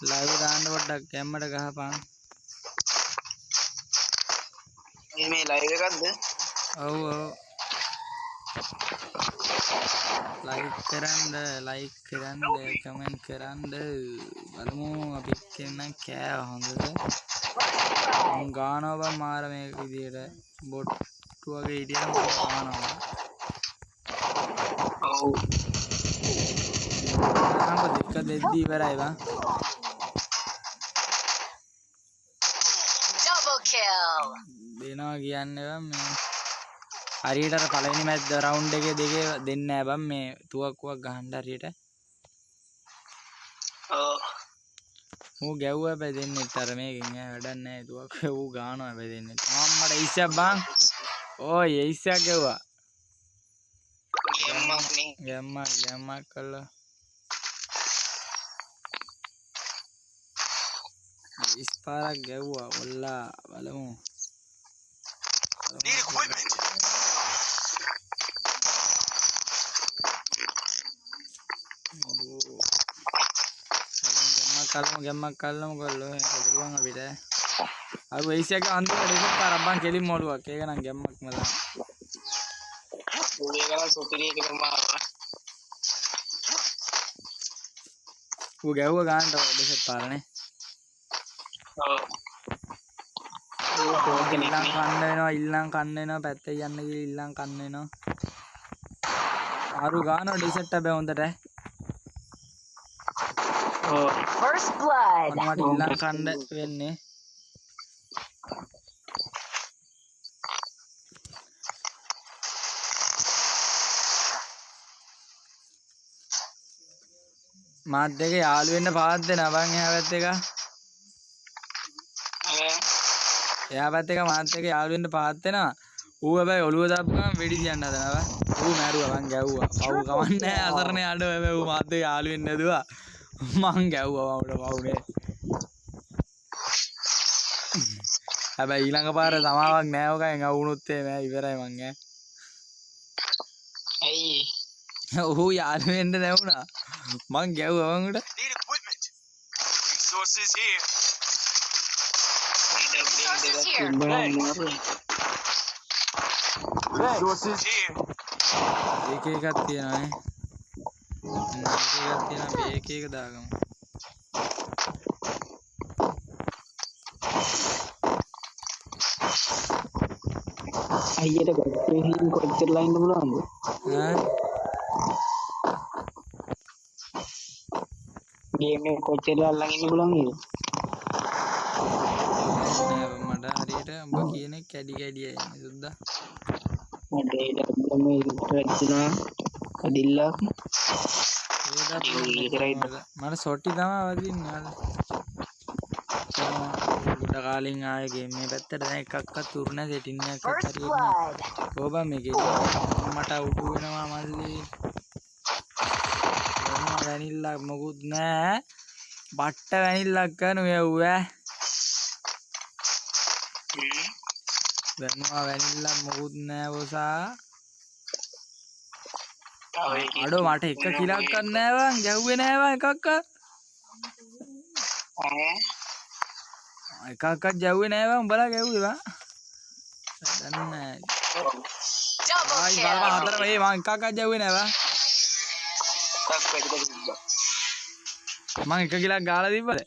live දාන්න පොඩ්ඩක් කැම්මට ගහපන්. මේ live එකක්ද? ඔව් ඔව්. like කරන්න comment කරන්න බලමු අපි කෙනෙක් කෑ හොඳද මම ගානවා බං මාර මේක විදියට බොට්ටු වගේ හිටියම ගානවා ඔව් අහඹ දෙක දෙද්දි ඉවරයි බං double kill දෙනවා කියන්නේ බං මේ හරියට අර පළවෙනි මැච් රවුන්ඩ් එකේ දෙකේ දෙන්නේ නැහැ බං මේ තුවක්කුවක් ගහන්න හරියට ඔව් ඌ ගැව්වා හැබැයි දෙන්නෙත් අර මේකෙන් ඈ වැඩක් නැහැ තුවක්කුව ඌ ගානවා හැබැයි දෙන්නෙත් අම්මට ඉස්සක් බං ඕයි ඉස්සක් ගැව්වා ගැම්මක් කළා ඉස්පාරක් ගැව්වා ඔල්ලා බලමු need equipment ගැම්මක් කල්ලම කොල්ලෝ පුළුවන් අපිට අර වෙයිසියක අන්තිමට දෙකක් පාරක් බං කෙලින් මොළුවක් ඒක නම් ගැම්මක් මලා ඌ ඒකලා සුපිරි එකකට මාරා ඌ ගැව්වා ගන්නට දෙකක් පාරනේ ඔව් ඉල්ලම් කන්න වෙනවා පැත්තේ යන්න ගිහලා ඉල්ලම් කන්න වෙනවා අරු ගානවා ඩිසෙට් හැබැයි හොඳට first blood මට ඉල්ලම් කන්න වෙන්නේ මාත් දෙක යාළු වෙන්න පාත් දෙනවා බං එහා පැත්තේ එක එයා පැත්තේ එක මාත් එක්ක යාළු වෙන්න පාත් වෙනවා ඌ හැබැයි ඔළුව දාපු ගමන් වෙඩි තියන්න හදනවා ඌ මැරුවා මං ගැව්වා පව් කවන්නේ අතරනේ අඬ හැබැයි ඌ මාත් එක්ක යාළු වෙන්න නෑදුවා මං ගැව්වා වුණ පව්නේ හැබැයි ඊළඟ පාර තමාවක් නෑ ඔකෙන් අවුනොත් එමේ ඉවරයි මං ඈ ඇයි ඌ යාළු වෙන්න නැවුණා මං ගැව්වා මං උඩ need equipment resources here resources here resources here එක එකක් තියෙනවා නේ එක එකක් තියෙනවා මේ එක එක දාගමු අයියට ගොඩේ කොච්චරලා ඉන්න පුළුවන්ද ඈ ගේම් එක කොච්චරලා අල්ලන් ඉන්න පුළුවන් නේද මට හරියට උඹ කියන කැඩි කැඩිය එන්නේ සුද්දා මට ඒක මේ වැදිනා කඩිල්ලක් මට සොටි තමයි වදින්නේ අර ගොඩ කාලින් ආයේ ගේම් මේ පැත්තට දැන් එකක්වත් තුරු නැහැ සෙටින් එකක් හරියට නෑ කොහොම මේකේ මට උඩු වෙනවා මල්ලි මොනවා වැනිල්ලක් මොකුත් නෑ බට්ට වැනිල්ලක් කනුවේ ඌ දැන්වා වැනිල්ලක් මොකුත් නෑ බොසා අඩෝ මට එක කිලක් ගන්න නෑ බං ගැහුවේ නෑ බං එකක්වත් එකක්වත් ගැහුවේ නෑ බං උඹලා ගැහුවේ බං දැන් නෑ ආයි බලපන් හතර මේ මං එකක්වත් ගැහුවේ නෑ බං මං එක කිලක් ගාලා තිබ්බද